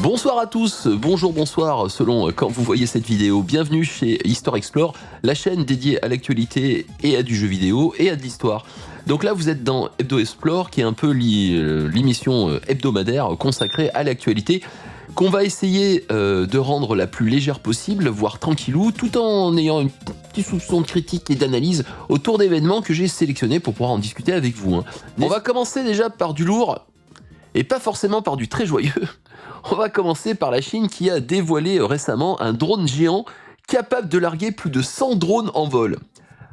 Bonsoir à tous, bonjour, bonsoir, selon quand vous voyez cette vidéo. Bienvenue chez Histoire Explore, la chaîne dédiée à l'actualité et à du jeu vidéo et à de l'histoire. Donc là, vous êtes dans Hebdo Explore, qui est un peu l'émission hebdomadaire consacrée à l'actualité, qu'on va essayer de rendre la plus légère possible, voire tranquillou, tout en ayant un petit soupçon de critique et d'analyse autour d'événements que j'ai sélectionnés pour pouvoir en discuter avec vous. On va commencer déjà par du lourd, et pas forcément par du très joyeux. On va commencer par la Chine qui a dévoilé récemment un drone géant capable de larguer plus de 100 drones en vol.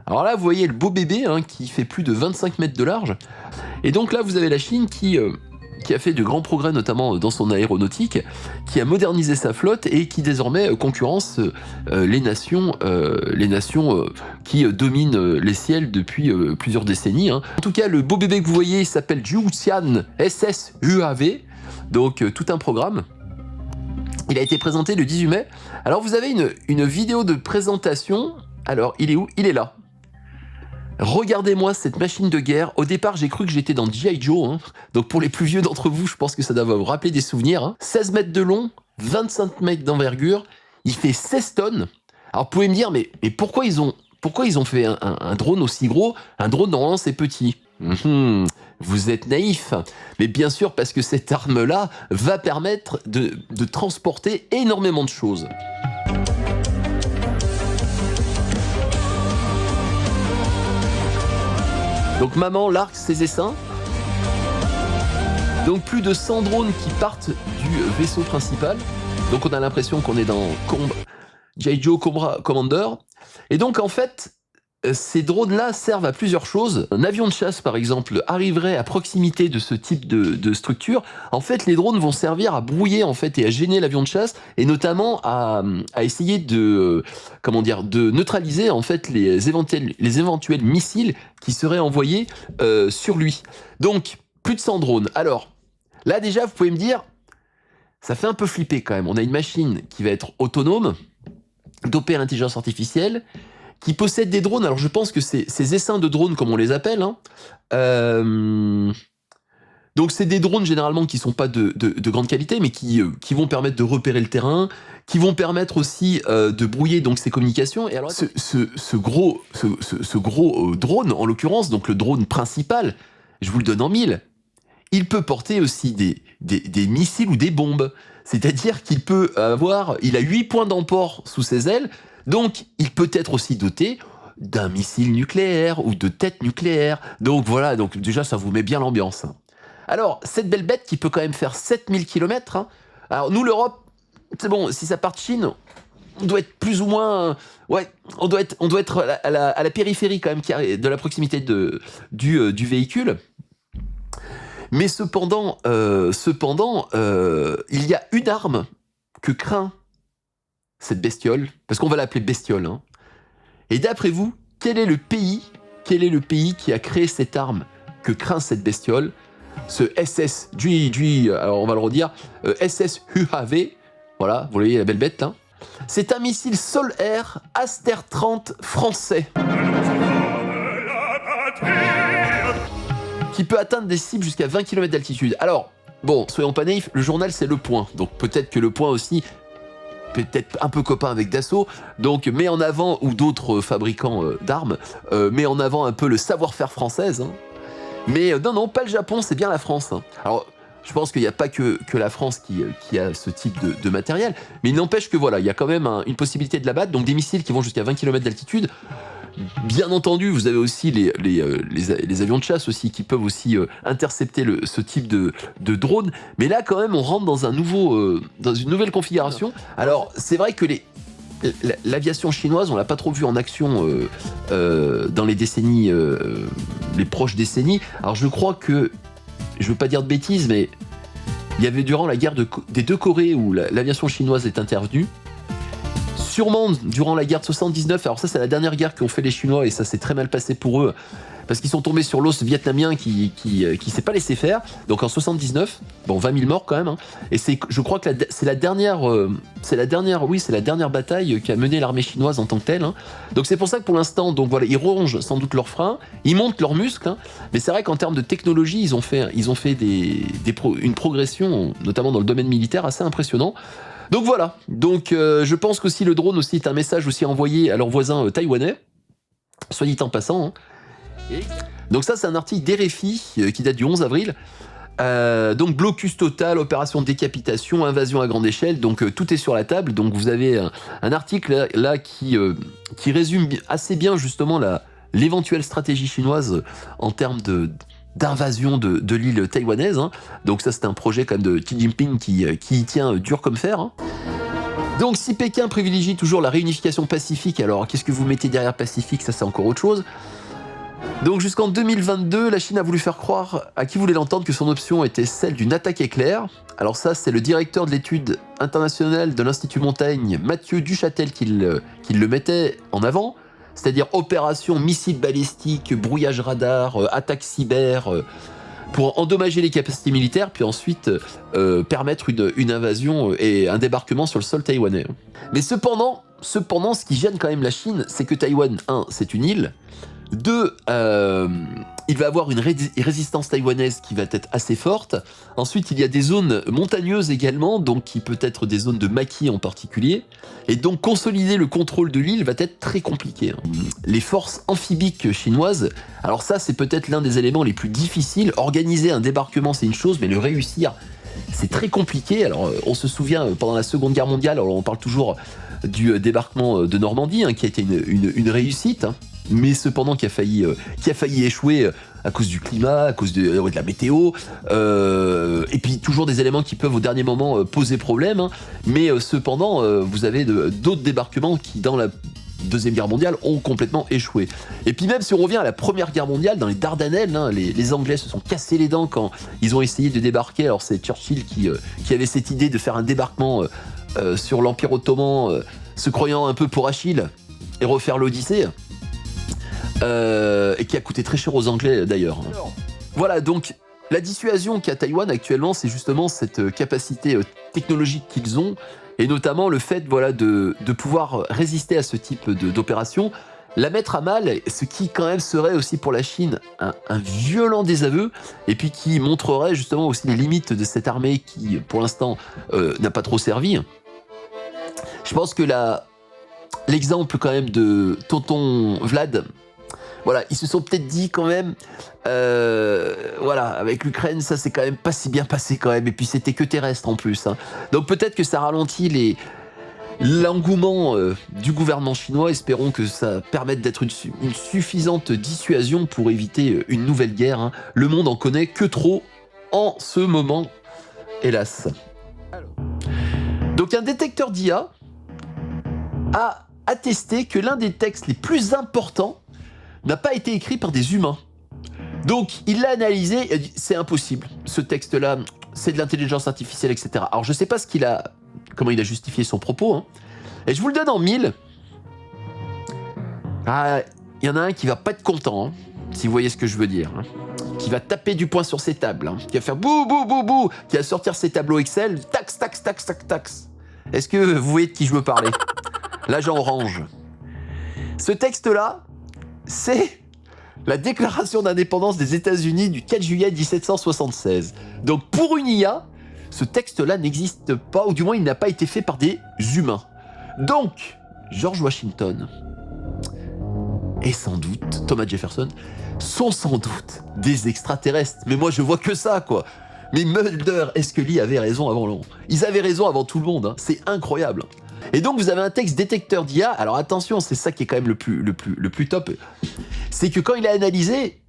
Alors là, vous voyez le beau bébé qui fait plus de 25 mètres de large. Et donc là, vous avez la Chine qui a fait de grands progrès, notamment dans son aéronautique, qui a modernisé sa flotte et qui désormais concurrence les nations qui dominent les ciels depuis plusieurs décennies. En tout cas, le beau bébé que vous voyez s'appelle Zhuxian SS-UAV, donc tout un programme. Il a été présenté le 18 mai. Alors vous avez une vidéo de présentation. Alors, il est où? Il est là. Regardez-moi cette machine de guerre. Au départ, j'ai cru que j'étais dans G.I. Joe. Donc pour les plus vieux d'entre vous, je pense que ça doit vous rappeler des souvenirs. 16 mètres de long, 25 mètres d'envergure. Il fait 16 tonnes. Alors vous pouvez me dire, mais pourquoi ils ont fait un drone aussi gros? Un drone, normalement, c'est petit. Vous êtes naïf. Mais bien sûr, parce que cette arme-là va permettre de transporter énormément de choses. Donc maman largue ses essaims. Donc plus de 100 drones qui partent du vaisseau principal. Donc on a l'impression qu'on est dans G.I. Joe Cobra Commander. Et donc en fait, ces drones-là servent à plusieurs choses. Un avion de chasse, par exemple, arriverait à proximité de ce type de structure. En fait, les drones vont servir à brouiller et à gêner l'avion de chasse, et notamment à essayer de neutraliser les éventuels missiles qui seraient envoyés sur lui. Donc, plus de 100 drones. Alors, là déjà, vous pouvez me dire, ça fait un peu flipper quand même. On a une machine qui va être autonome, dopée à l'intelligence artificielle, qui possède des drones. Alors je pense que c'est ces essaims de drones, comme on les appelle. Donc c'est des drones généralement qui sont pas de grande qualité, mais qui vont permettre de repérer le terrain, qui vont permettre aussi de brouiller donc ces communications. Et alors ce gros drone, en l'occurrence, donc le drone principal, je vous le donne en mille, il peut porter aussi des missiles ou des bombes. C'est-à-dire il a 8 points d'emport sous ses ailes. Donc, il peut être aussi doté d'un missile nucléaire ou de têtes nucléaires. Donc voilà, donc déjà, ça vous met bien l'ambiance. Alors, cette belle bête qui peut quand même faire 7000 km. Alors, nous, l'Europe, c'est bon, si ça part de Chine, on doit être plus ou moins... Ouais, on doit être à la périphérie quand même de la proximité du véhicule. Mais cependant, il y a une arme que craint cette bestiole, parce qu'on va l'appeler bestiole. Et d'après vous, quel est le pays qui a créé cette arme que craint cette bestiole? Ce SS-UAV, alors on va le redire, SS-UAV, voilà, vous voyez la belle bête là. C'est un missile sol-air Aster 30 français, qui peut atteindre des cibles jusqu'à 20 km d'altitude. Alors, bon, soyons pas naïfs, le journal c'est Le Point, donc peut-être que Le Point aussi peut-être un peu copain avec Dassault, donc met en avant, ou d'autres fabricants d'armes, met en avant un peu le savoir-faire française. Mais non, pas le Japon, c'est bien la France. Alors, je pense qu'il n'y a pas que la France qui a ce type de matériel, mais il n'empêche que voilà, il y a quand même une possibilité de l'abattre, donc des missiles qui vont jusqu'à 20 km d'altitude. Bien entendu, vous avez aussi les avions de chasse aussi qui peuvent aussi intercepter ce type de drone. Mais là, quand même, on rentre dans dans une nouvelle configuration. Alors, c'est vrai que l'aviation chinoise, on l'a pas trop vu en action dans les décennies, les proches décennies. Alors, je crois que, je veux pas dire de bêtises, mais il y avait durant la guerre des deux Corées où l'aviation chinoise est intervenue. sûrement durant la guerre de 79, alors ça c'est la dernière guerre qu'ont fait les Chinois et ça s'est très mal passé pour eux, parce qu'ils sont tombés sur l'os vietnamien qui s'est pas laissé faire. Donc en 79, bon 20 000 morts quand même, hein. Et je crois que c'est la dernière bataille qu'a menée l'armée chinoise en tant que telle, hein. Donc c'est pour ça que pour l'instant, donc voilà, ils rongent sans doute leurs freins, ils montent leurs muscles, hein. Mais c'est vrai qu'en termes de technologie, ils ont fait une progression, notamment dans le domaine militaire, assez impressionnant. Donc voilà, donc je pense qu'aussi le drone aussi est un message aussi envoyé à leurs voisins taïwanais, soit dit en passant, hein. Donc ça c'est un article d'RFI qui date du 11 avril. Donc blocus total, opération de décapitation, invasion à grande échelle, donc tout est sur la table. Donc vous avez un article là qui résume assez bien justement l'éventuelle stratégie chinoise en termes d'invasion de l'île taïwanaise, hein. Donc ça c'est un projet quand même de Xi Jinping qui y tient dur comme fer, hein. Donc si Pékin privilégie toujours la réunification pacifique, alors qu'est-ce que vous mettez derrière pacifique? Ça c'est encore autre chose. Donc jusqu'en 2022, la Chine a voulu faire croire à qui voulait l'entendre que son option était celle d'une attaque éclair. Alors ça, c'est le directeur de l'étude internationale de l'Institut Montaigne, Mathieu Duchâtel, qui le mettait en avant. C'est-à-dire opération missile balistique, brouillage radar, attaque cyber, pour endommager les capacités militaires, puis ensuite permettre une invasion et un débarquement sur le sol taïwanais. Mais cependant, ce qui gêne quand même la Chine, c'est que Taïwan, 1, c'est une île, 2, il va avoir une résistance taïwanaise qui va être assez forte. Ensuite, il y a des zones montagneuses également, donc qui peut être des zones de maquis en particulier. Et donc, consolider le contrôle de l'île va être très compliqué, hein. Les forces amphibiques chinoises, alors ça, c'est peut-être l'un des éléments les plus difficiles. Organiser un débarquement, c'est une chose, mais le réussir, c'est très compliqué. Alors, on se souvient, pendant la Seconde Guerre mondiale, alors on parle toujours du débarquement de Normandie, hein, qui a été une réussite, hein, mais cependant qui a failli échouer à cause du climat, à cause de la météo, et puis toujours des éléments qui peuvent au dernier moment poser problème, hein, mais cependant vous avez d'autres débarquements qui dans la Deuxième Guerre mondiale ont complètement échoué. Et puis même si on revient à la Première Guerre mondiale, dans les Dardanelles, hein, les Anglais se sont cassés les dents quand ils ont essayé de débarquer. Alors c'est Churchill qui avait cette idée de faire un débarquement sur l'Empire ottoman, se croyant un peu pour Achille, et refaire l'Odyssée. Et qui a coûté très cher aux Anglais d'ailleurs. Voilà, donc la dissuasion qu'a Taïwan actuellement, c'est justement cette capacité technologique qu'ils ont, et notamment le fait de pouvoir résister à ce type d'opération, la mettre à mal, ce qui quand même serait aussi pour la Chine un violent désaveu, et puis qui montrerait justement aussi les limites de cette armée qui, pour l'instant, n'a pas trop servi. Je pense que l'exemple quand même de tonton Vlad, voilà, ils se sont peut-être dit quand même, voilà, avec l'Ukraine, ça c'est quand même pas si bien passé quand même, et puis c'était que terrestre en plus, hein. Donc peut-être que ça ralentit l'engouement du gouvernement chinois. Espérons que ça permette d'être une suffisante dissuasion pour éviter une nouvelle guerre, hein. Le monde en connaît que trop en ce moment, hélas. Donc un détecteur d'IA a attesté que l'un des textes les plus importants n'a pas été écrit par des humains. Donc, il l'a analysé et a dit, c'est impossible. Ce texte-là, c'est de l'intelligence artificielle, etc. Alors, je sais pas comment il a justifié son propos, hein. Et je vous le donne en 1000. Ah, il y en a un qui va pas être content, hein, si vous voyez ce que je veux dire, hein. Qui va taper du poing sur ses tables, hein. Qui va faire bou, bou, bou, bou, qui va sortir ses tableaux Excel, tax, tax, tax, tax, tax. Est-ce que vous voyez de qui je veux parler? L'agent orange. Ce texte-là, c'est la déclaration d'indépendance des États-Unis du 4 juillet 1776. Donc pour une IA, ce texte-là n'existe pas, ou du moins il n'a pas été fait par des humains. Donc, George Washington et sans doute Thomas Jefferson sont sans doute des extraterrestres. Mais moi je vois que ça, quoi. Mais Mulder et Scully avaient raison avant l'an. Ils avaient raison avant tout le monde, hein. C'est incroyable. Et donc vous avez un texte détecteur d'IA, alors attention, c'est ça qui est quand même le plus top, c'est que quand il a analysé,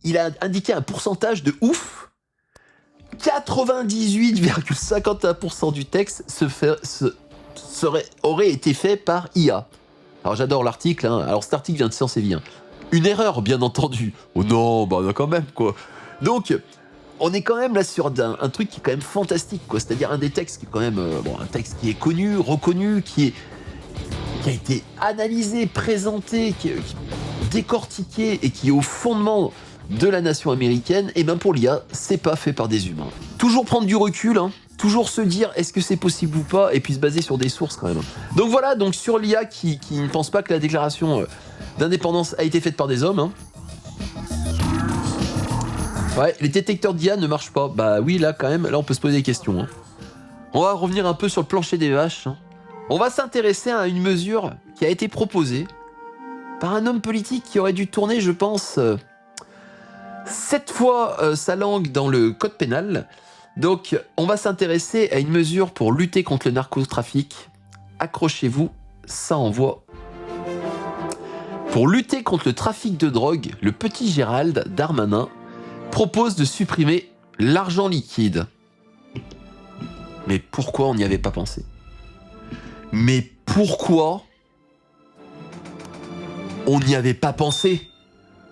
il a indiqué un pourcentage de ouf, 98,51% du texte aurait été fait par IA. Alors j'adore l'article, hein. Alors cet article vient de Science et Vie, hein. Une erreur bien entendu, oh non, bah quand même quoi. Donc on est quand même là sur un truc qui est quand même fantastique, quoi. C'est-à-dire un des textes qui est quand même un texte qui est connu, reconnu, qui qui a été analysé, présenté, décortiqué et qui est au fondement de la nation américaine, et bien pour l'IA, c'est pas fait par des humains. Toujours prendre du recul, hein, toujours se dire est-ce que c'est possible ou pas, et puis se baser sur des sources quand même. Donc voilà, donc sur l'IA qui ne pense pas que la déclaration d'indépendance a été faite par des hommes. Hein. Ouais, les détecteurs d'IA ne marchent pas. Bah oui, là quand même, là on peut se poser des questions. Hein. On va revenir un peu sur le plancher des vaches. Hein. On va s'intéresser à une mesure qui a été proposée par un homme politique qui aurait dû tourner, je pense, 7 fois sa langue dans le code pénal. Donc, on va s'intéresser à une mesure pour lutter contre le narcotrafic. Accrochez-vous, ça envoie. Pour lutter contre le trafic de drogue, le petit Gérald Darmanin propose de supprimer l'argent liquide. Mais pourquoi on n'y avait pas pensé? Mais pourquoi on n'y avait pas pensé?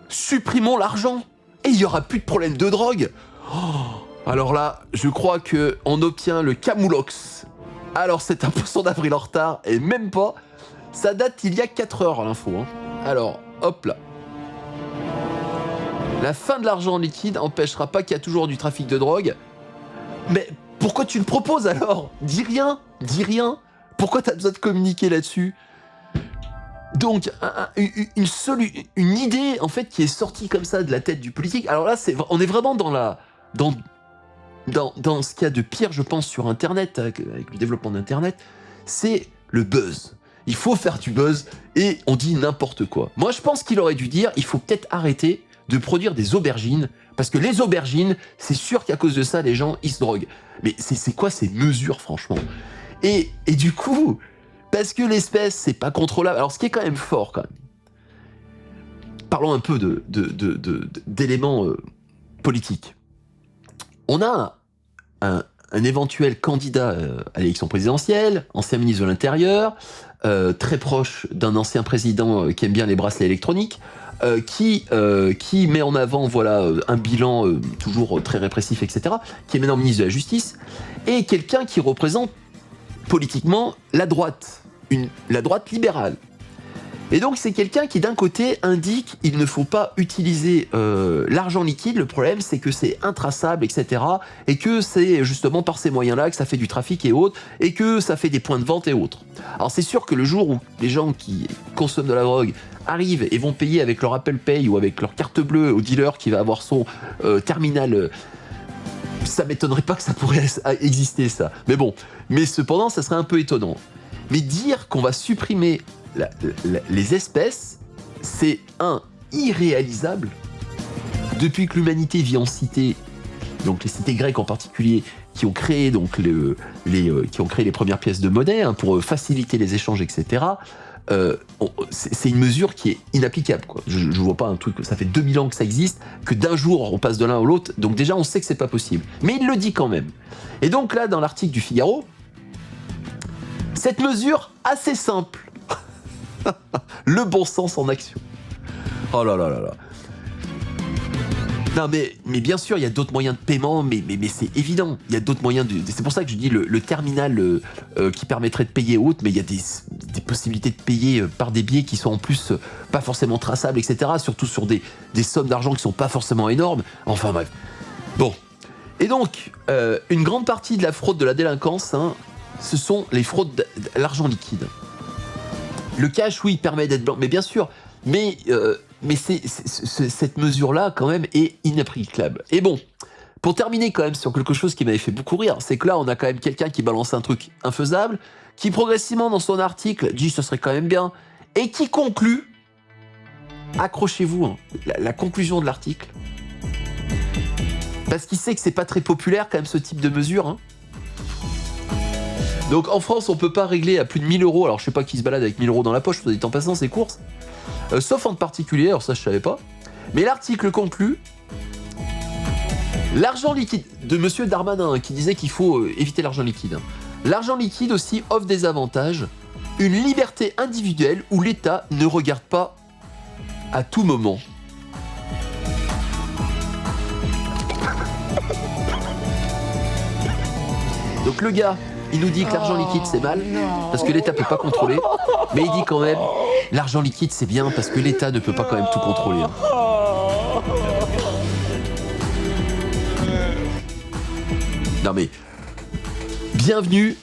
Supprimons l'argent et il n'y aura plus de problème de drogue. Oh, alors là, je crois qu'on obtient le Camoulox. Alors c'est un poisson d'avril en retard et même pas. Ça date il y a 4 heures l'info. Hein. Alors, hop là. La fin de l'argent liquide empêchera pas qu'il y a toujours du trafic de drogue. Mais pourquoi tu le proposes alors? Dis rien, dis rien. Pourquoi tu as besoin de communiquer là-dessus? Donc, une idée, en fait, qui est sortie comme ça de la tête du politique. Alors là, on est vraiment dans ce qu'il y a de pire, je pense, sur Internet, avec le développement d'Internet, c'est le buzz. Il faut faire du buzz et on dit n'importe quoi. Moi, je pense qu'il aurait dû dire, il faut peut-être arrêter de produire des aubergines, parce que les aubergines, c'est sûr qu'à cause de ça, les gens, ils se droguent. Mais c'est quoi ces mesures, franchement? Et du coup... Parce que l'espèce, c'est pas contrôlable. Alors, ce qui est quand même fort, quand même. Parlons un peu d'éléments politiques. On a un éventuel candidat à l'élection présidentielle, ancien ministre de l'Intérieur, très proche d'un ancien président qui aime bien les bracelets électroniques, qui met en avant voilà, un bilan toujours très répressif, etc., qui est maintenant ministre de la Justice, et quelqu'un qui représente politiquement la droite. La droite libérale. Et donc c'est quelqu'un qui d'un côté indique il ne faut pas utiliser l'argent liquide, le problème c'est que c'est intraçable, etc. Et que c'est justement par ces moyens-là que ça fait du trafic et autres, et que ça fait des points de vente et autres. Alors c'est sûr que le jour où les gens qui consomment de la drogue arrivent et vont payer avec leur Apple Pay ou avec leur carte bleue au dealer qui va avoir son terminal... ça m'étonnerait pas que ça pourrait exister ça. Mais bon, mais cependant ça serait un peu étonnant. Mais dire qu'on va supprimer les espèces, c'est irréalisable. Depuis que l'humanité vit en cité, donc les cités grecques en particulier, qui ont créé donc qui ont créé les premières pièces de monnaie hein, pour faciliter les échanges, etc. C'est une mesure qui est inapplicable. Quoi. Je vois pas un truc. Ça fait 2000 ans que ça existe, que d'un jour on passe de l'un à l'autre. Donc déjà on sait que c'est pas possible. Mais il le dit quand même. Et donc là, dans l'article du Figaro. Cette mesure assez simple. Le bon sens en action. Oh là là là là. Non mais bien sûr, il y a d'autres moyens de paiement, mais c'est évident. Il y a d'autres moyens c'est pour ça que je dis le terminal qui permettrait de payer haute, mais il y a des possibilités de payer par des billets qui sont en plus pas forcément traçables, etc. Surtout sur des sommes d'argent qui sont pas forcément énormes. Enfin bref. Bon. Et donc, une grande partie de la fraude de la délinquance, hein, ce sont les fraudes l'argent liquide. Le cash, oui, permet d'être blanc, mais bien sûr, mais cette mesure-là, quand même, est inapplicable. Et bon, pour terminer quand même sur quelque chose qui m'avait fait beaucoup rire, c'est que là, on a quand même quelqu'un qui balance un truc infaisable, qui progressivement, dans son article, dit « ce serait quand même bien », et qui conclut, accrochez-vous, hein, la conclusion de l'article, parce qu'il sait que c'est pas très populaire, quand même, ce type de mesure, hein. Donc en France, on peut pas régler à plus de 1000 €. Alors je sais pas qui se balade avec 1000 € dans la poche, en passant ses courses. Sauf en particulier, alors ça je savais pas. Mais l'article conclut l'argent liquide de Monsieur Darmanin qui disait qu'il faut éviter l'argent liquide. L'argent liquide aussi offre des avantages, une liberté individuelle où l'État ne regarde pas à tout moment. Donc le gars Il nous dit que l'argent liquide c'est mal, parce que l'État peut pas contrôler, mais il dit quand même, l'argent liquide c'est bien, parce que l'État ne peut pas quand même tout contrôler. Hein. Non mais, bienvenue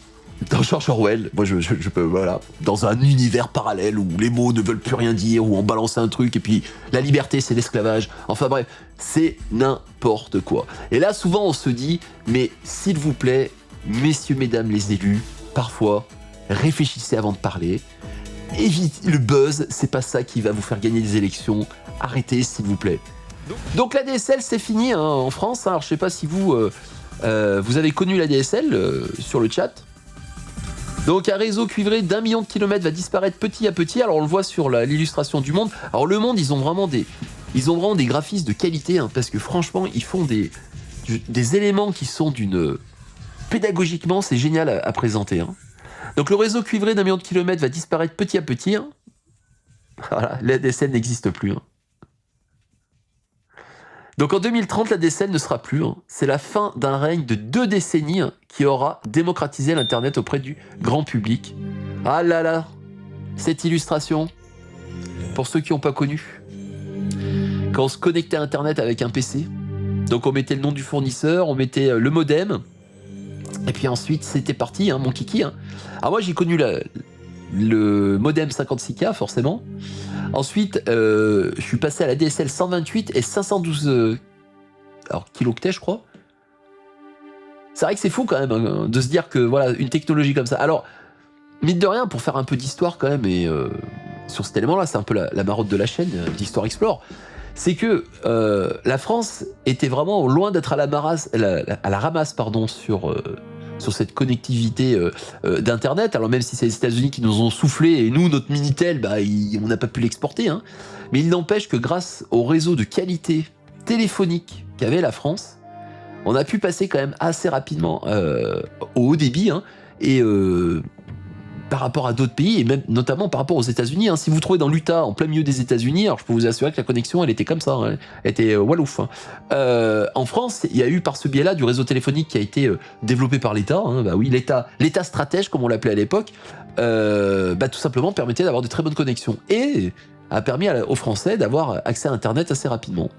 dans George Orwell. Moi je peux, voilà, dans un univers parallèle où les mots ne veulent plus rien dire, où on balance un truc et puis la liberté c'est l'esclavage. Enfin bref, c'est n'importe quoi. Et là souvent on se dit, mais s'il vous plaît, messieurs, mesdames les élus, parfois réfléchissez avant de parler. Évitez le buzz, c'est pas ça qui va vous faire gagner des élections. Arrêtez s'il vous plaît. Donc la DSL c'est fini hein, en France. Alors je sais pas si vous avez connu la DSL sur le chat. Donc un réseau cuivré d'1 million de kilomètres va disparaître petit à petit. Alors on le voit sur l'illustration du Monde. Alors le Monde, ils ont vraiment des graphismes de qualité hein, parce que franchement ils font des éléments qui sont d'une pédagogiquement c'est génial à présenter. Hein. Donc le réseau cuivré d'1 million de kilomètres va disparaître petit à petit. Hein. Voilà, la DSL n'existe plus. Hein. Donc en 2030, la DSL ne sera plus. Hein. C'est la fin d'un règne de 2 décennies hein, qui aura démocratisé l'Internet auprès du grand public. Ah là là, cette illustration, pour ceux qui n'ont pas connu. Quand on se connectait à Internet avec un PC, donc on mettait le nom du fournisseur, on mettait le modem, et puis ensuite c'était parti, hein, mon kiki. Hein. Alors moi j'ai connu le modem 56K forcément. Ensuite, je suis passé à la DSL 128 et 512 kilooctets, je crois. C'est vrai que c'est fou quand même hein, de se dire que voilà une technologie comme ça. Alors, mine de rien, pour faire un peu d'histoire quand même, et sur cet élément-là, c'est un peu la marotte de la chaîne d'Histoire Explore, c'est que la France était vraiment loin d'être à la ramasse pardon, sur cette connectivité d'Internet. Alors même si c'est les États-Unis qui nous ont soufflé, et nous, notre Minitel, on n'a pas pu l'exporter. Hein. Mais il n'empêche que grâce au réseau de qualité téléphonique qu'avait la France, on a pu passer quand même assez rapidement au haut débit. Hein, et par rapport à d'autres pays, et même notamment par rapport aux États-Unis. Hein. Si vous trouvez dans l'Utah, en plein milieu des États-Unis, alors je peux vous assurer que la connexion, elle était comme ça, hein. Elle était wallouf. Hein. En France, il y a eu par ce biais-là du réseau téléphonique qui a été développé par l'État. Hein. Bah oui, l'État stratège, comme on l'appelait à l'époque, tout simplement permettait d'avoir de très bonnes connexions et a permis aux Français d'avoir accès à Internet assez rapidement.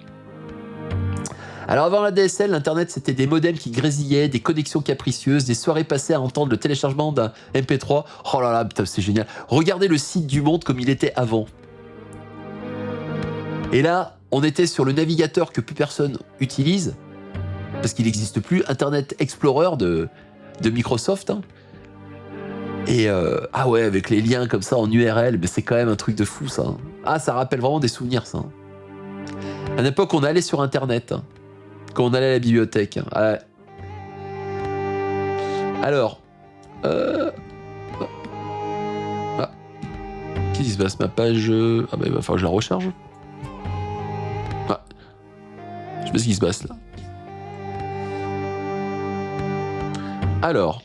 Alors avant la DSL, l'Internet c'était des modems qui grésillaient, des connexions capricieuses, des soirées passées à entendre le téléchargement d'un MP3. Oh là là, putain, c'est génial. Regardez le site du Monde comme il était avant. Et là, on était sur le navigateur que plus personne utilise, parce qu'il n'existe plus, Internet Explorer de Microsoft. Hein. Et ah ouais, avec les liens comme ça en URL, mais c'est quand même un truc de fou ça. Ah, ça rappelle vraiment des souvenirs ça. À une époque, on allait sur Internet. Hein. Quand on allait à la bibliothèque. Ah. Alors. Qu'est-ce qui se passe? Ma page. Il va falloir que je la recharge. Ah. Je sais pas ce qui se passe là. Alors.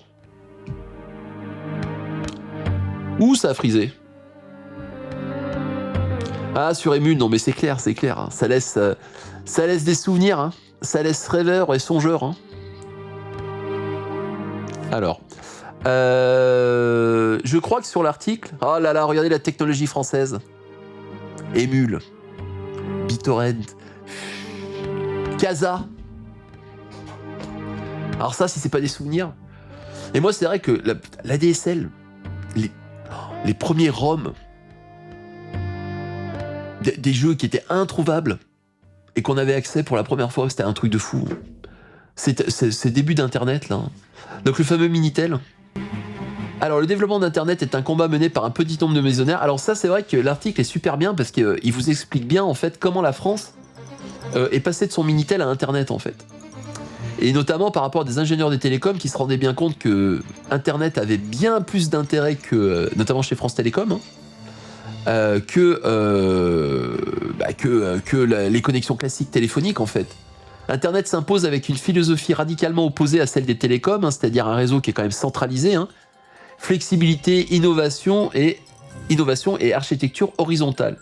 Où ça a frisé? Ah, sur Emule, non mais c'est clair. Hein. Ça laisse des souvenirs. Hein. Ça laisse rêveur et songeur. Hein. Alors, je crois que sur l'article... Oh là là, regardez la technologie française. Emule, BitTorrent, Casa. Alors ça, si c'est pas des souvenirs... Et moi, c'est vrai que la DSL, les premiers ROM, des jeux qui étaient introuvables, et qu'on avait accès pour la première fois, c'était un truc de fou. C'est début d'Internet, là. Donc le fameux Minitel. Alors le développement d'Internet est un combat mené par un petit nombre de maisonnaires. Alors ça, c'est vrai que l'article est super bien, parce qu'il vous explique bien, en fait, comment la France est passée de son Minitel à Internet, en fait. Et notamment par rapport à des ingénieurs des télécoms qui se rendaient bien compte que Internet avait bien plus d'intérêt que, notamment chez France Télécom, hein, les connexions classiques téléphoniques en fait. Internet s'impose avec une philosophie radicalement opposée à celle des télécoms, hein, c'est-à-dire un réseau qui est quand même centralisé, hein. Flexibilité, innovation et architecture horizontale.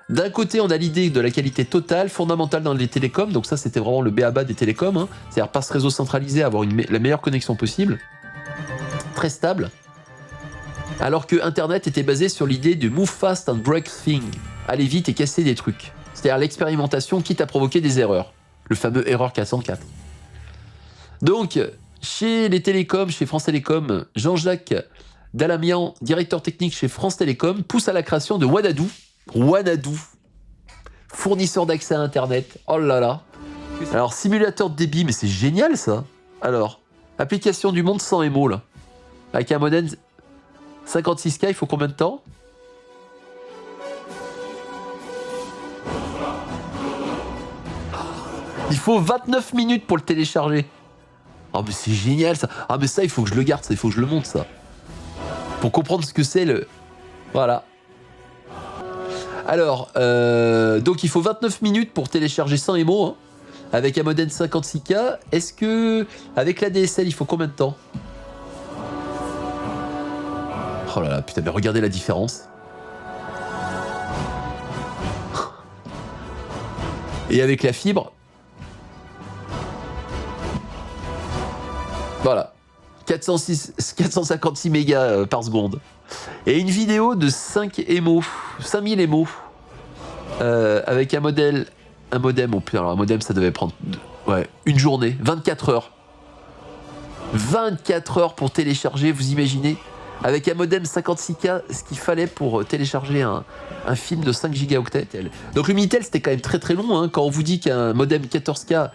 D'un côté, on a l'idée de la qualité totale, fondamentale dans les télécoms, donc ça c'était vraiment le b.a.-ba des télécoms, hein, c'est-à-dire par ce réseau centralisé avoir la meilleure connexion possible. très stable. Alors que Internet était basé sur l'idée de move fast and break things, aller vite et casser des trucs. C'est-à-dire l'expérimentation quitte à provoquer des erreurs. Le fameux erreur 404. Donc, chez les télécoms, chez France Télécom, Jean-Jacques Dalamian, directeur technique chez France Télécom, pousse à la création de Wanadoo. Wanadoo, fournisseur d'accès à Internet. Oh là là. Alors, simulateur de débit, mais c'est génial ça. Alors, application du monde sans émo là. Avec un modem 56K, il faut combien de temps? Il faut 29 minutes pour le télécharger. Oh mais c'est génial ça. Ah mais ça, il faut que je le garde, ça, il faut que je le monte ça. Pour comprendre ce que c'est le... Voilà. Alors, donc il faut 29 minutes pour télécharger 100 émo, hein, avec un modem 56K. Est-ce que, avec la DSL, il faut combien de temps? Oh là là, putain, mais regardez la différence. Et avec la fibre... Voilà, 456 mégas par seconde. Et une vidéo de 5000 émos, avec un modem, alors un modem ça devait prendre une journée, 24 heures. 24 heures pour télécharger, vous imaginez? Avec un modem 56K, ce qu'il fallait pour télécharger un film de 5 gigaoctets. Donc le Minitel c'était quand même très très long, hein. Quand on vous dit qu'un modem 14K...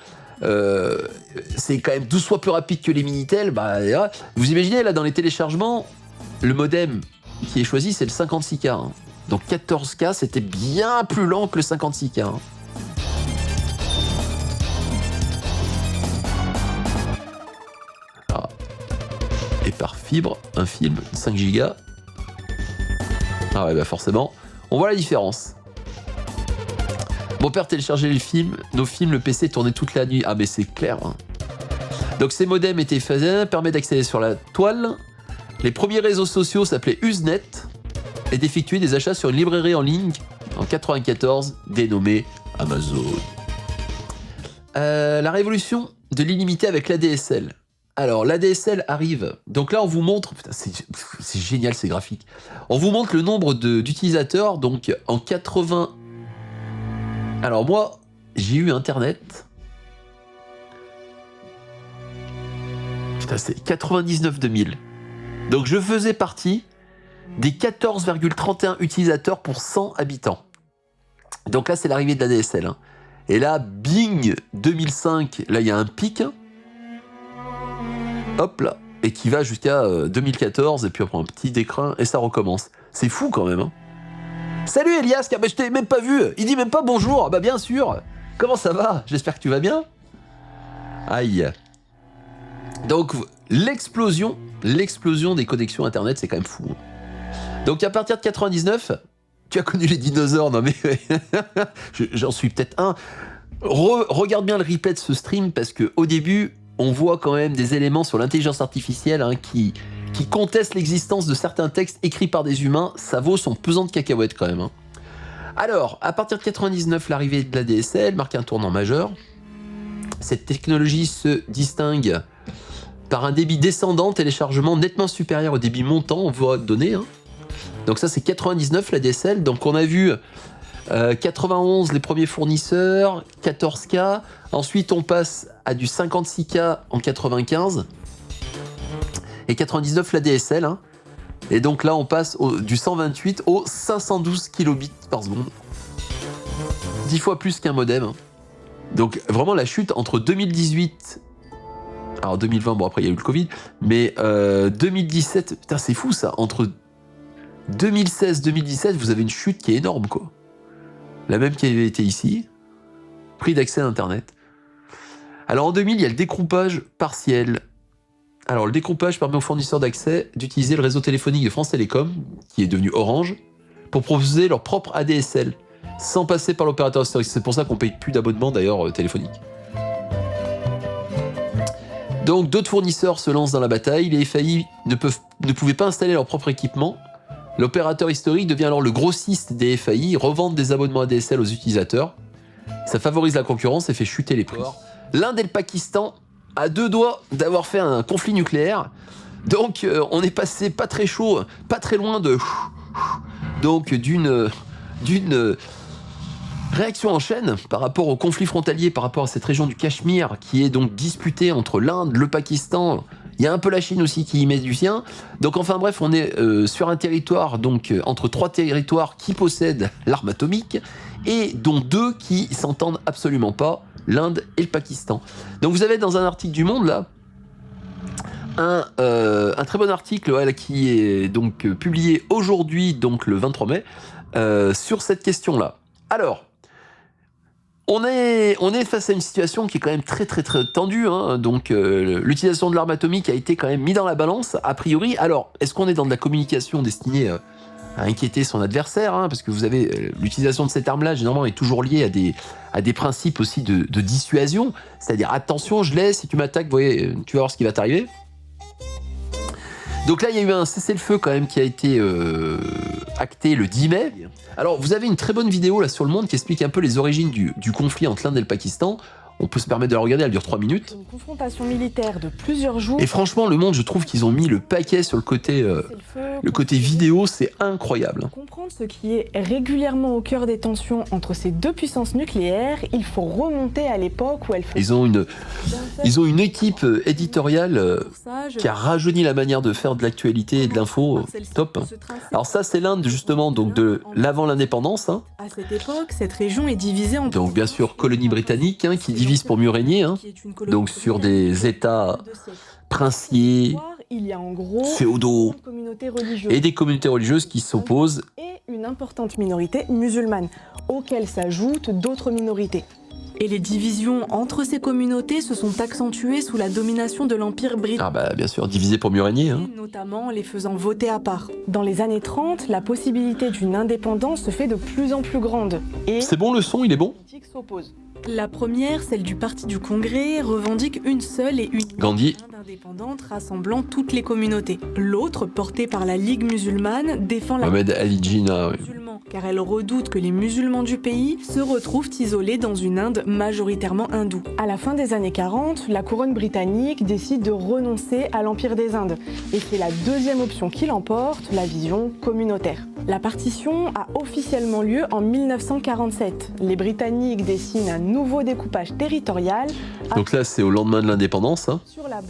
c'est quand même 12 fois plus rapide que les Minitel, bah, vous imaginez là dans les téléchargements, le modem qui est choisi c'est le 56K, hein. Donc 14K c'était bien plus lent que le 56K, hein. Ah. Et par fibre, un film 5 Go. Ah ouais bah forcément, on voit la différence. Mon père téléchargeait nos films, le PC tournait toute la nuit. Ah mais c'est clair, hein. Donc ces modems étaient faisés, permet d'accéder sur la toile. Les premiers réseaux sociaux s'appelaient Usenet et d'effectuer des achats sur une librairie en ligne en 94 dénommée Amazon. La révolution de l'illimité avec l'ADSL. Alors l'ADSL arrive. Donc là on vous montre, putain, c'est génial ces graphiques. On vous montre le nombre d'utilisateurs. Donc en 80. Alors moi, j'ai eu Internet. Putain, c'est 99 2000. Donc je faisais partie des 14,31 utilisateurs pour 100 habitants. Donc là, c'est l'arrivée de la DSL, hein. Et là, bing, 2005, là, il y a un pic. Hop là. Et qui va jusqu'à 2014, et puis après un petit déclin, et ça recommence. C'est fou quand même, hein. Salut Elias, bah, je t'ai même pas vu. Il dit même pas bonjour. Bah bien sûr. Comment ça va? J'espère que tu vas bien. Aïe. Donc l'explosion des connexions internet, c'est quand même fou. Donc à partir de 99, tu as connu les dinosaures. Non mais j'en suis peut-être un. Regarde bien le replay de ce stream parce que au début, on voit quand même des éléments sur l'intelligence artificielle, hein, qui conteste l'existence de certains textes écrits par des humains. Ça vaut son pesant de cacahuètes quand même, hein. Alors, à partir de 99, l'arrivée de la DSL marque un tournant majeur. Cette technologie se distingue par un débit descendant, téléchargement nettement supérieur au débit montant, on voit donner, hein. Donc ça c'est 99 la DSL. Donc on a vu 91 les premiers fournisseurs, 14K. Ensuite on passe à du 56K en 95. Et 99 la DSL, hein. Et donc là on passe du 128 au 512 kilobits par seconde. 10 fois plus qu'un modem, hein. Donc vraiment la chute entre 2018, alors 2020, bon après il y a eu le Covid, mais 2017, putain c'est fou ça, entre 2016-2017 vous avez une chute qui est énorme quoi. La même qui avait été ici, prix d'accès à Internet. Alors en 2000 il y a le décroupage partiel. Alors le décroupage permet aux fournisseurs d'accès d'utiliser le réseau téléphonique de France Télécom, qui est devenu Orange, pour proposer leur propre ADSL, sans passer par l'opérateur historique. C'est pour ça qu'on paye plus d'abonnement d'ailleurs téléphonique. Donc d'autres fournisseurs se lancent dans la bataille, les FAI ne pouvaient pas installer leur propre équipement. L'opérateur historique devient alors le grossiste des FAI, revendent des abonnements ADSL aux utilisateurs. Ça favorise la concurrence et fait chuter les prix. L'Inde et le Pakistan, à deux doigts d'avoir fait un conflit nucléaire, Donc on est passé pas très chaud, pas très loin de... Donc d'une réaction en chaîne par rapport au conflit frontalier, par rapport à cette région du Cachemire qui est donc disputée entre l'Inde, le Pakistan. Il y a un peu la Chine aussi qui y met du sien. Donc enfin bref, on est sur un territoire, donc entre 3 territoires qui possèdent l'arme atomique et dont 2 qui s'entendent absolument pas, l'Inde et le Pakistan. Donc vous avez dans un article du Monde là, un très bon article voilà, qui est donc publié aujourd'hui, donc le 23 mai, sur cette question-là. Alors, on est face à une situation qui est quand même très tendue, hein. Donc l'utilisation de l'arme atomique a été quand même mise dans la balance, a priori. Alors, est-ce qu'on est dans de la communication destinée à inquiéter son adversaire, hein, parce que vous avez l'utilisation de cette arme-là, généralement, est toujours liée à des principes aussi de dissuasion, c'est-à-dire attention, je l'ai, si tu m'attaques, tu vas voir ce qui va t'arriver. Donc là, il y a eu un cessez-le-feu quand même qui a été acté le 10 mai. Alors, vous avez une très bonne vidéo là sur Le Monde qui explique un peu les origines du conflit entre l'Inde et le Pakistan. On peut se permettre de la regarder, elle dure 3 minutes. Une confrontation militaire de plusieurs jours. Et franchement, Le Monde, je trouve qu'ils ont mis le paquet sur le côté vidéo, c'est incroyable. Pour comprendre ce qui est régulièrement au cœur des tensions entre ces deux puissances nucléaires, il faut remonter à l'époque où elles faisaient... Ils ont une équipe éditoriale qui a rajeuni la manière de faire de l'actualité et de l'info. Top. Alors ça, c'est l'Inde, justement, donc de l'avant l'indépendance. Hein. À cette époque, cette région est divisée en... Donc bien sûr, colonie britannique, hein, qui divise pour mieux régner. Hein. Donc sur des États princiers, il y a en gros féodaux et des communautés religieuses qui s'opposent. Et une importante minorité musulmane, auxquelles s'ajoutent d'autres minorités. Et les divisions entre ces communautés se sont accentuées sous la domination de l'Empire britannique. Ah bah bien sûr, divisé pour mieux régner. Hein. Notamment les faisant voter à part. Dans les années 30, la possibilité d'une indépendance se fait de plus en plus grande. Et c'est bon le son, il est bon. La première, celle du Parti du Congrès, revendique une seule et unique Gandhi indépendante rassemblant toutes les communautés. L'autre, portée par la Ligue musulmane, défend la Mohamed Ali Jinnah, musulmans, car elle redoute que les musulmans du pays se retrouvent isolés dans une Inde majoritairement hindoue. À la fin des années 40, la couronne britannique décide de renoncer à l'Empire des Indes. Et c'est la deuxième option qui l'emporte, la vision communautaire. La partition a officiellement lieu en 1947. Les Britanniques dessinent un nouveau découpage territorial. Donc là, c'est au lendemain de l'indépendance. Hein.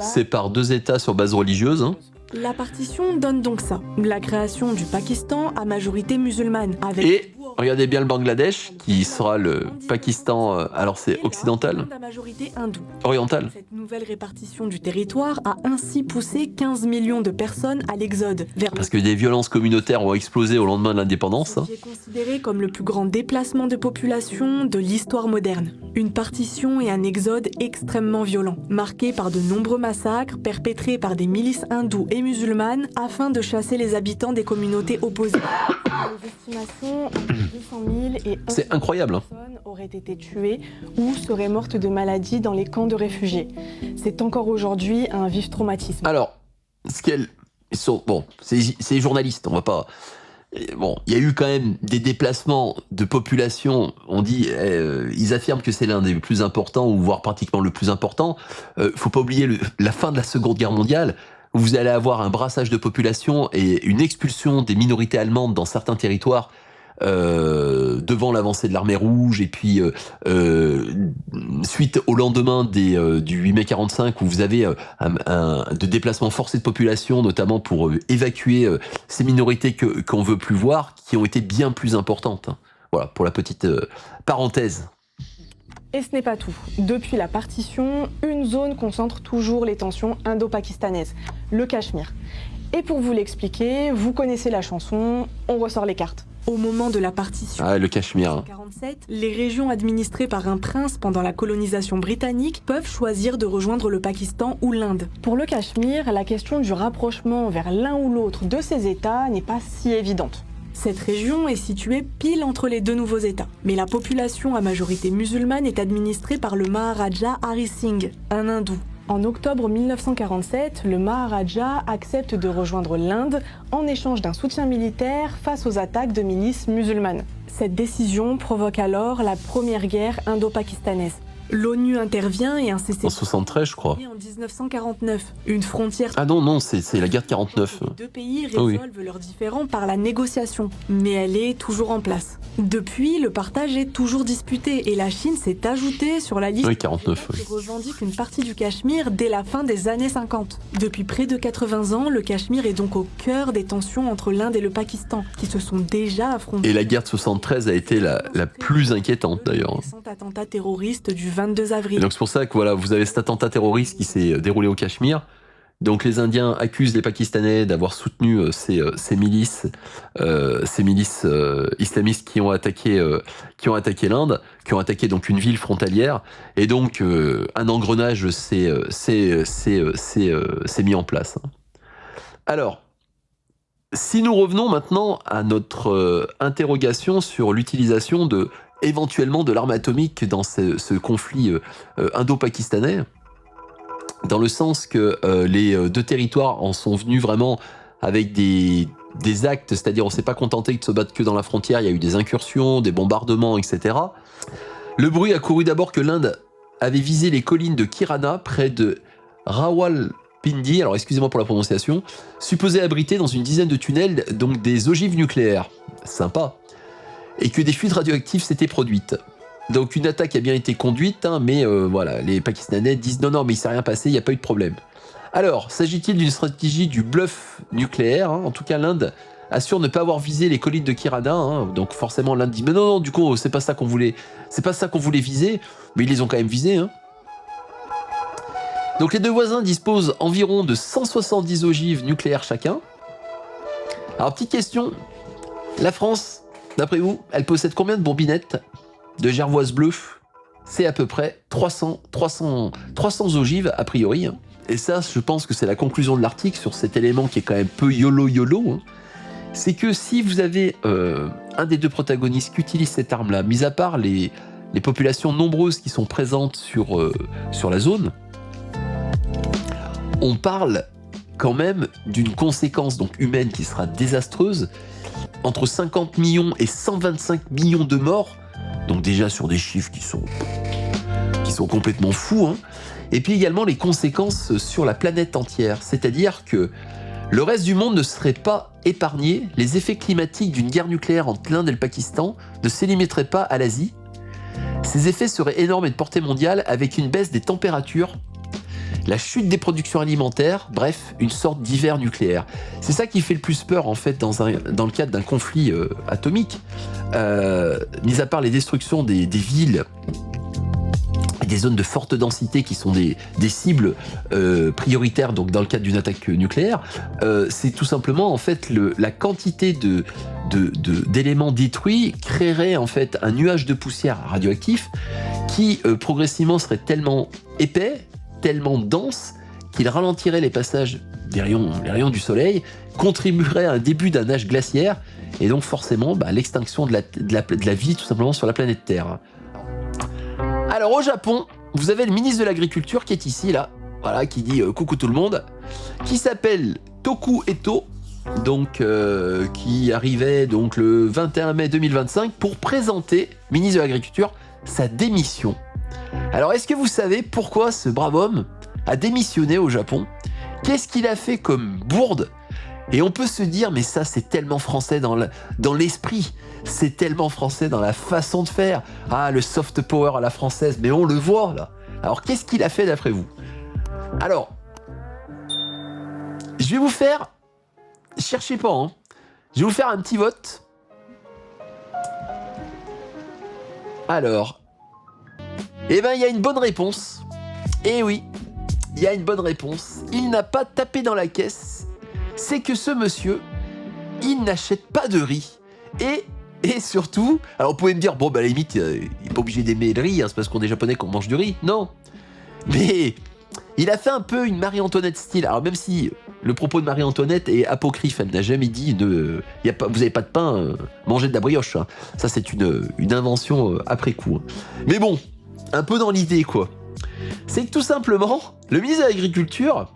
C'est par 2 États sur base religieuse. Hein. La partition donne donc ça, la création du Pakistan à majorité musulmane. Et regardez bien le Bangladesh, qui sera le Pakistan, alors c'est occidental, à majorité hindoue. Oriental. Cette nouvelle répartition du territoire a ainsi poussé 15 millions de personnes à l'exode. Parce que des violences communautaires ont explosé au lendemain de l'indépendance. Ce qui est considéré comme le plus grand déplacement de population de l'histoire moderne. Une partition et un exode extrêmement violents, marqués par de nombreux massacres perpétrés par des milices hindoues et musulmanes afin de chasser les habitants des communautés opposées. Les estimations entre 200 000 et 1 c'est incroyable. Hein. personnes auraient été tuées ou seraient mortes de maladies dans les camps de réfugiés. C'est encore aujourd'hui un vif traumatisme. Alors, bon, c'est les journalistes, on va pas... Bon, il y a eu quand même des déplacements de population. On dit, ils affirment que c'est l'un des plus importants, ou voire pratiquement le plus important. Faut pas oublier la fin de la Seconde Guerre mondiale, où vous allez avoir un brassage de population et une expulsion des minorités allemandes dans certains territoires devant l'avancée de l'armée rouge, et puis suite au lendemain du 8 mai 45, où vous avez de déplacements forcés de population, notamment pour évacuer ces minorités qu'on veut plus voir, qui ont été bien plus importantes. Voilà, pour la petite parenthèse. Et ce n'est pas tout. Depuis la partition, une zone concentre toujours les tensions indo-pakistanaises, le Cachemire. Et pour vous l'expliquer, vous connaissez la chanson, on ressort les cartes. Au moment de la partition, le Cachemire. 1947, les régions administrées par un prince pendant la colonisation britannique peuvent choisir de rejoindre le Pakistan ou l'Inde. Pour le Cachemire, la question du rapprochement vers l'un ou l'autre de ces États n'est pas si évidente. Cette région est située pile entre les deux nouveaux États. Mais la population à majorité musulmane est administrée par le Maharaja Hari Singh, un hindou. En octobre 1947, le Maharaja accepte de rejoindre l'Inde en échange d'un soutien militaire face aux attaques de milices musulmanes. Cette décision provoque alors la première guerre indo-pakistanaise. L'ONU intervient et un En cessez-le-feu 73, je crois. en 1949. Une frontière. Ah non, c'est la guerre de 49. Les deux pays Ah oui. résolvent leurs différends par la négociation, mais elle est toujours en place. Depuis, le partage est toujours disputé et la Chine s'est ajoutée sur la liste Oui, 49, oui. qui revendique une partie du Cachemire dès la fin des années 50. Depuis près de 80 ans, le Cachemire est donc au cœur des tensions entre l'Inde et le Pakistan, qui se sont déjà affrontés. Et la guerre de 73 a été la plus inquiétante d'ailleurs. Le récent attentat terroriste du 22 avril. Et donc c'est pour ça que voilà, vous avez cet attentat terroriste qui s'est déroulé au Cachemire. Donc les Indiens accusent les Pakistanais d'avoir soutenu ces milices islamistes qui ont attaqué l'Inde, qui ont attaqué donc une ville frontalière. Et donc un engrenage s'est mis en place. Alors, si nous revenons maintenant à notre interrogation sur l'utilisation éventuellement de l'arme atomique dans ce conflit indo-pakistanais, dans le sens que les deux territoires en sont venus vraiment avec des actes, c'est-à-dire on s'est pas contenté de se battre que dans la frontière, il y a eu des incursions, des bombardements, etc. Le bruit a couru d'abord que l'Inde avait visé les collines de Kirana, près de Rawalpindi, alors excusez-moi pour la prononciation, supposées abriter dans une dizaine de tunnels donc des ogives nucléaires. Sympa. Et que des fuites radioactives s'étaient produites. Donc une attaque a bien été conduite, hein, mais voilà, les Pakistanais disent non, mais il ne s'est rien passé, il n'y a pas eu de problème. Alors, s'agit-il d'une stratégie du bluff nucléaire, hein? En tout cas, l'Inde assure ne pas avoir visé les collines de Kirana, hein, donc forcément l'Inde dit mais non, du coup, c'est pas ça qu'on voulait viser, mais ils les ont quand même visés. Hein. Donc les deux voisins disposent environ de 170 ogives nucléaires chacun. Alors petite question, la France, d'après vous, elle possède combien de bourbinettes de gervoise bleue? C'est à peu près 300 ogives a priori. Hein. Et ça, je pense que c'est la conclusion de l'article sur cet élément qui est quand même peu YOLO. Hein. C'est que si vous avez un des deux protagonistes qui utilise cette arme-là, mis à part les populations nombreuses qui sont présentes sur la zone, on parle quand même d'une conséquence donc humaine qui sera désastreuse, entre 50 millions et 125 millions de morts, donc déjà sur des chiffres qui sont complètement fous, hein. Et puis également les conséquences sur la planète entière, c'est-à-dire que le reste du monde ne serait pas épargné, les effets climatiques d'une guerre nucléaire entre l'Inde et le Pakistan ne s'élimiteraient pas à l'Asie. Ces effets seraient énormes et de portée mondiale avec une baisse des températures, la chute des productions alimentaires, bref, une sorte d'hiver nucléaire. C'est ça qui fait le plus peur en fait dans le cadre d'un conflit atomique, mis à part les destructions des villes, des zones de forte densité qui sont des cibles prioritaires donc dans le cadre d'une attaque nucléaire, c'est tout simplement en fait la quantité d'éléments détruits créerait en fait un nuage de poussière radioactif qui progressivement serait tellement épais, tellement dense qu'il ralentirait les passages des rayons du soleil, contribuerait à un début d'un âge glaciaire et donc forcément à l'extinction de la vie tout simplement sur la planète Terre. Alors au Japon, vous avez le ministre de l'Agriculture qui est ici, là, voilà, qui dit coucou tout le monde, qui s'appelle Toku Eto, donc qui arrivait donc le 21 mai 2025 pour présenter, ministre de l'Agriculture, sa démission. Alors est-ce que vous savez pourquoi ce brave homme a démissionné au Japon? Qu'est-ce qu'il a fait comme bourde? Et on peut se dire, mais ça c'est tellement français dans l'esprit, c'est tellement français dans la façon de faire. Ah, le soft power à la française, mais on le voit là. Alors qu'est-ce qu'il a fait d'après vous? Alors, je vais vous faire, cherchez pas, hein. Je vais vous faire un petit vote. Alors, eh ben il y a une bonne réponse. Eh oui, il y a une bonne réponse. Il n'a pas tapé dans la caisse. C'est que ce monsieur, il n'achète pas de riz. Et surtout, alors vous pouvez me dire, bon, à la limite, il n'est pas obligé d'aimer le riz, hein, c'est parce qu'on est japonais qu'on mange du riz. Non. Mais il a fait un peu une Marie-Antoinette style. Alors même si le propos de Marie-Antoinette est apocryphe, elle n'a jamais dit, vous n'avez pas de pain, mangez de la brioche. Hein. Ça, c'est une invention après coup. Hein. Mais bon, un peu dans l'idée, quoi. C'est que tout simplement, le ministre de l'Agriculture,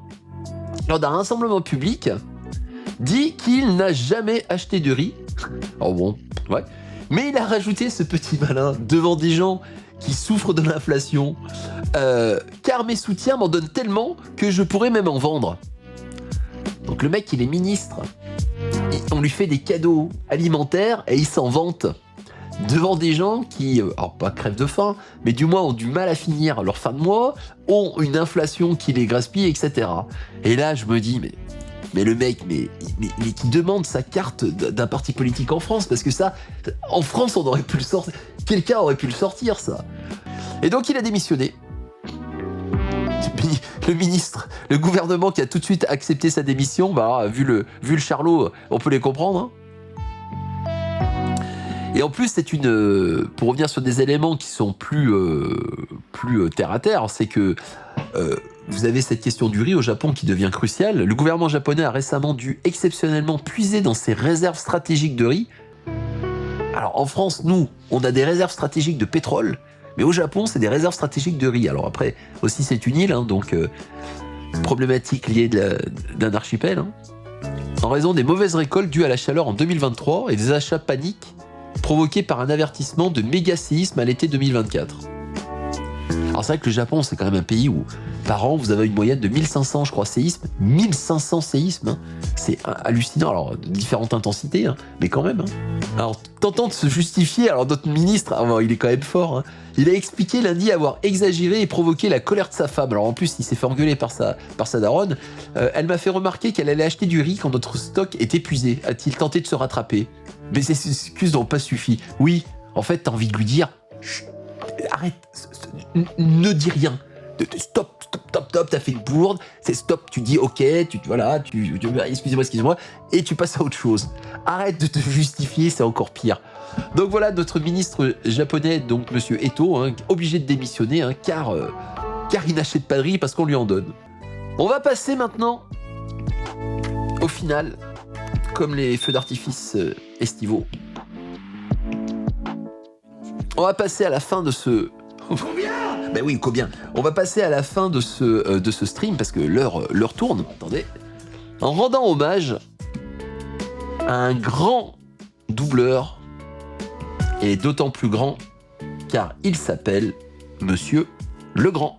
lors d'un rassemblement public, dit qu'il n'a jamais acheté de riz. Oh bon, ouais. Mais il a rajouté ce petit malin devant des gens qui souffre de l'inflation, car mes soutiens m'en donnent tellement que je pourrais même en vendre. Donc le mec, il est ministre. On lui fait des cadeaux alimentaires et il s'en vante devant des gens qui, alors pas crèvent de faim, mais du moins ont du mal à finir leur fin de mois, ont une inflation qui les gaspille, etc. Et là, je me dis, mais le mec, mais qui demande sa carte d'un parti politique en France, parce que ça, en France, on aurait pu le sortir. Quelqu'un aurait pu le sortir, ça. Et donc, il a démissionné. Le ministre, le gouvernement qui a tout de suite accepté sa démission, bah, vu le charlot, on peut les comprendre. Hein. Et en plus, c'est pour revenir sur des éléments qui sont plus terre à terre, c'est que vous avez cette question du riz au Japon qui devient cruciale. Le gouvernement japonais a récemment dû exceptionnellement puiser dans ses réserves stratégiques de riz. Alors en France, nous, on a des réserves stratégiques de pétrole, mais au Japon, c'est des réserves stratégiques de riz. Alors après, aussi c'est une île, hein, donc problématique liée d'un archipel. Hein. En raison des mauvaises récoltes dues à la chaleur en 2023 et des achats paniques provoqués par un avertissement de méga séisme à l'été 2024. Alors c'est vrai que le Japon, c'est quand même un pays où par an, vous avez une moyenne de 1500, je crois, séismes. 1500 séismes, hein. C'est hallucinant. Alors, de différentes intensités, hein, mais quand même. Hein. Alors, tentant de se justifier, alors notre ministre, il est quand même fort, hein, il a expliqué lundi avoir exagéré et provoqué la colère de sa femme. Alors en plus, il s'est fait engueuler par sa daronne. Elle m'a fait remarquer qu'elle allait acheter du riz quand notre stock est épuisé. A-t-il tenté de se rattraper? Mais ces excuses n'ont pas suffi. Oui, en fait, t'as envie de lui dire, arrête, ne dis rien. Stop, t'as fait une bourde, c'est stop, tu dis ok, excusez-moi, et tu passes à autre chose. Arrête de te justifier, c'est encore pire. Donc voilà, notre ministre japonais, donc monsieur Eto, hein, obligé de démissionner, hein, car il n'achète pas de riz parce qu'on lui en donne. On va passer maintenant au final, comme les feux d'artifice estivaux. On va passer à la fin de ce... Ben oui, combien? On va passer à la fin de ce stream, parce que l'heure tourne, attendez. En rendant hommage à un grand doubleur, et d'autant plus grand, car il s'appelle Monsieur Legrand.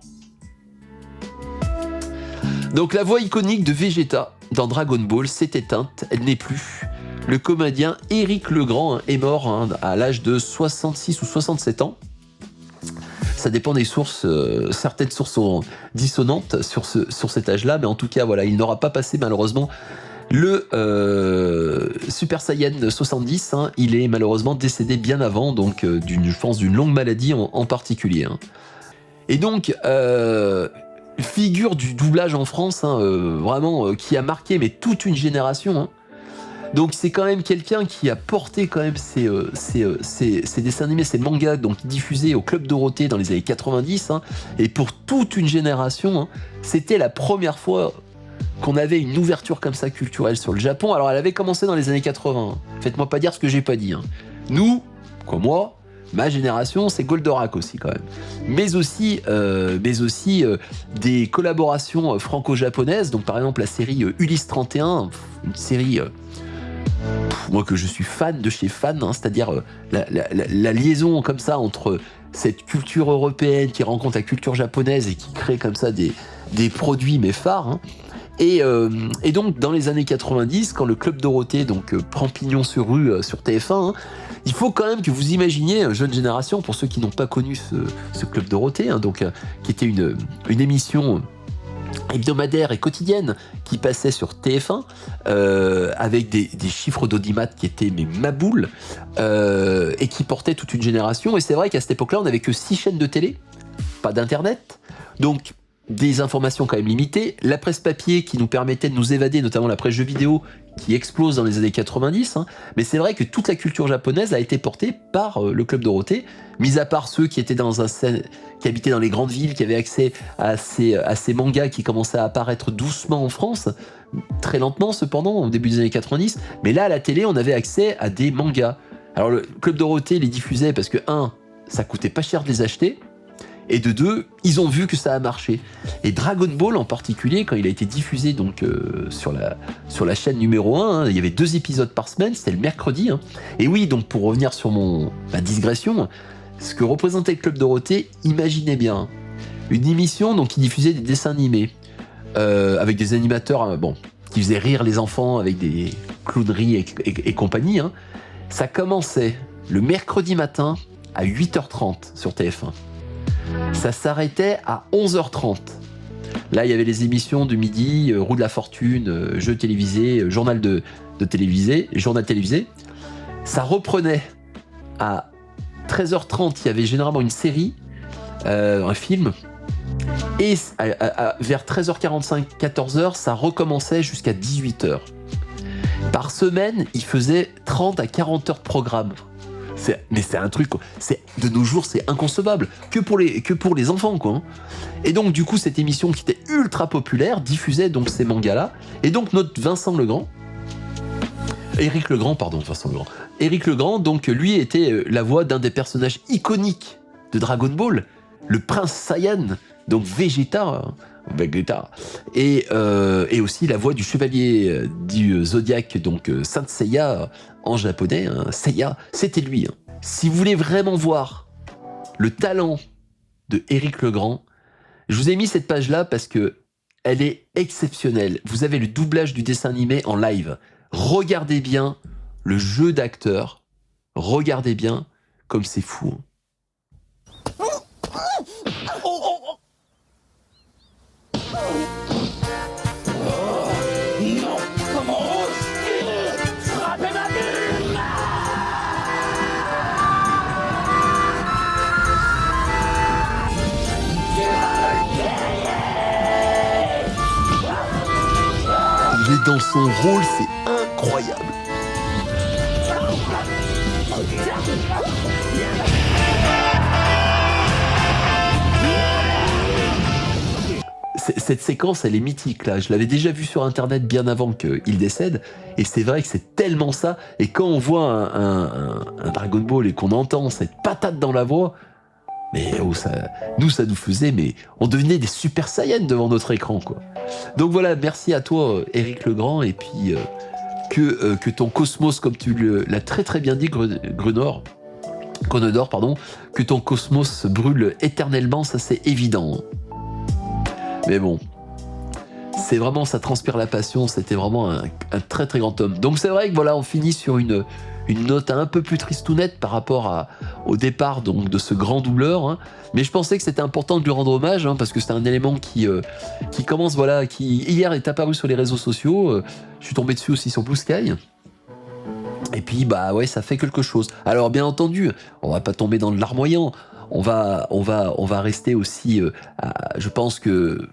Donc la voix iconique de Vegeta dans Dragon Ball s'est éteinte, elle n'est plus. Le comédien Éric Legrand est mort à l'âge de 66 ou 67 ans. Ça dépend des sources, certaines sources sont dissonantes sur cet âge-là, mais en tout cas, voilà, il n'aura pas passé malheureusement le Super Saiyan 70, hein, il est malheureusement décédé bien avant, donc je pense d'une longue maladie en particulier. Hein. Et donc, figure du doublage en France, hein, vraiment, qui a marqué mais toute une génération. Hein. Donc c'est quand même quelqu'un qui a porté quand même ses dessins animés, ses mangas, donc diffusés au Club Dorothée dans les années 90, hein, et pour toute une génération, hein, c'était la première fois qu'on avait une ouverture comme ça culturelle sur le Japon. Alors elle avait commencé dans les années 80, hein. Faites-moi pas dire ce que j'ai pas dit. Hein. Nous, comme moi, ma génération, c'est Goldorak aussi quand même. Mais aussi des collaborations franco-japonaises, donc par exemple la série Ulysse 31, une série... moi que je suis fan de chez fan, hein, c'est-à-dire la liaison comme ça entre cette culture européenne qui rencontre la culture japonaise et qui crée comme ça des produits mais phares. Hein. Et donc dans les années 90, quand le Club Dorothée prend pignon sur rue sur TF1, hein, il faut quand même que vous imaginiez, jeune génération, pour ceux qui n'ont pas connu ce Club Dorothée, hein, qui était une émission hebdomadaire et quotidienne qui passait sur TF1 avec des chiffres d'audimat qui étaient maboules et qui portaient toute une génération. Et c'est vrai qu'à cette époque-là, on n'avait que 6 chaînes de télé, pas d'internet, donc des informations quand même limitées, la presse papier qui nous permettait de nous évader, notamment la presse jeux vidéo qui explose dans les années 90, hein. Mais c'est vrai que toute la culture japonaise a été portée par le Club Dorothée, mis à part ceux qui étaient qui habitaient dans les grandes villes, qui avaient accès à ces mangas qui commençaient à apparaître doucement en France, très lentement cependant, au début des années 90, mais là à la télé on avait accès à des mangas. Alors le Club Dorothée les diffusait parce que, ça coûtait pas cher de les acheter, et de 2, ils ont vu que ça a marché. Et Dragon Ball en particulier, quand il a été diffusé sur la chaîne numéro 1, hein, il y avait 2 épisodes par semaine, c'était le mercredi. Hein. Et oui, donc pour revenir sur ma digression, ce que représentait le Club Dorothée, imaginez bien. Une émission donc, qui diffusait des dessins animés, avec des animateurs qui faisaient rire les enfants avec des clowneries et compagnie. Hein. Ça commençait le mercredi matin à 8h30 sur TF1. Ça s'arrêtait à 11h30. Là, il y avait les émissions du midi, Roue de la Fortune, Jeux télévisés, journal télévisé. Ça reprenait à 13h30, il y avait généralement une série, un film. Et vers 13h45, 14h, ça recommençait jusqu'à 18h. Par semaine, il faisait 30 à 40 heures de programme. Mais c'est un truc, de nos jours, c'est inconcevable. Que pour les enfants, quoi. Et donc, du coup, cette émission qui était ultra populaire diffusait donc ces mangas-là. Et donc, notre Éric Legrand, donc, lui, était la voix d'un des personnages iconiques de Dragon Ball, le prince Saiyan, donc Vegeta, et aussi la voix du chevalier du Zodiac, donc Saint Seiya en japonais, hein, Seiya, c'était lui. Hein. Si vous voulez vraiment voir le talent de Éric Legrand, je vous ai mis cette page-là parce que elle est exceptionnelle. Vous avez le doublage du dessin animé en live. Regardez bien le jeu d'acteur. Regardez bien comme c'est fou. Hein. Il est dans son rôle, c'est incroyable. Cette séquence, elle est mythique, là. Je l'avais déjà vue sur Internet bien avant qu'il décède. Et c'est vrai que c'est tellement ça. Et quand on voit un Dragon Ball et qu'on entend cette patate dans la voix, mais ça nous faisait, mais on devenait des Super Saiyans devant notre écran, quoi. Donc voilà, merci à toi, Éric Legrand, et puis que ton cosmos, comme tu l'as très très bien dit, Conodore, que ton cosmos brûle éternellement, ça c'est évident. Mais bon, c'est vraiment, ça transpire la passion, c'était vraiment un très très grand homme. Donc c'est vrai que voilà, on finit sur une note un peu plus tristounette par rapport au départ donc, de ce grand doubleur. Hein. Mais je pensais que c'était important de lui rendre hommage, hein, parce que c'est un élément qui commence, voilà, qui hier est apparu sur les réseaux sociaux. Je suis tombé dessus aussi sur Blue Sky. Et puis, bah ouais, ça fait quelque chose. Alors, bien entendu, on va pas tomber dans le larmoyant. On va rester aussi, je pense que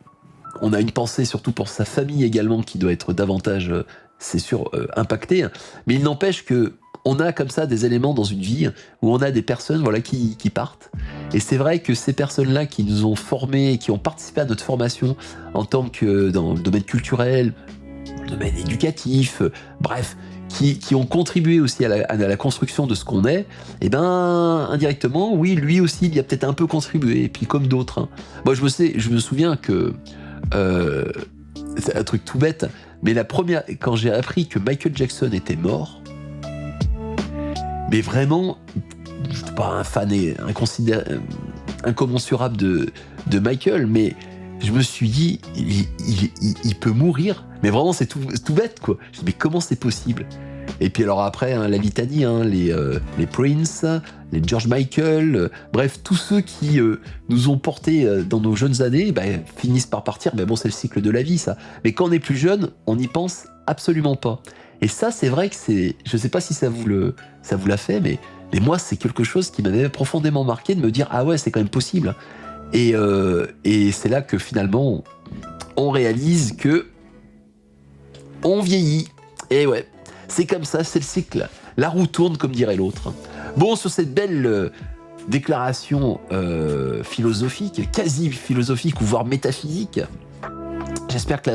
on a une pensée surtout pour sa famille également qui doit être davantage, c'est sûr, impactée. Mais il n'empêche que on a comme ça des éléments dans une vie où on a des personnes voilà, qui partent. Et c'est vrai que ces personnes-là qui nous ont formés, qui ont participé à notre formation en tant que dans le domaine culturel, le domaine éducatif, bref, qui ont contribué aussi à la construction de ce qu'on est, et ben indirectement, oui, lui aussi, il y a peut-être un peu contribué, et puis comme d'autres. Hein. Moi, je me souviens que c'est un truc tout bête, mais quand j'ai appris que Michael Jackson était mort, mais vraiment, je suis pas un fan incommensurable de Michael, mais je me suis dit, il peut mourir, mais vraiment c'est tout bête quoi. Je me dis, mais comment c'est possible? Et puis alors après, hein, la litanie, hein, les Prince, les George Michael, bref, tous ceux qui nous ont portés dans nos jeunes années, finissent par partir. Mais bon, c'est le cycle de la vie, ça. Mais quand on est plus jeune, on n'y pense absolument pas. Et ça, c'est vrai que je sais pas si ça vous l'a fait, mais moi, c'est quelque chose qui m'avait profondément marqué de me dire, ah ouais, c'est quand même possible. Et c'est là que finalement, on réalise que on vieillit. Et ouais. C'est comme ça, c'est le cycle. La roue tourne, comme dirait l'autre. Bon, sur cette belle déclaration philosophique, quasi philosophique, ou voire métaphysique, j'espère que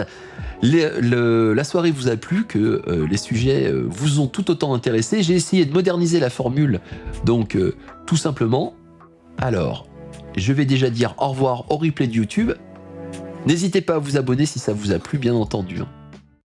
la soirée vous a plu, que les sujets vous ont tout autant intéressé. J'ai essayé de moderniser la formule, donc tout simplement. Alors, je vais déjà dire au revoir au replay de YouTube. N'hésitez pas à vous abonner si ça vous a plu, bien entendu.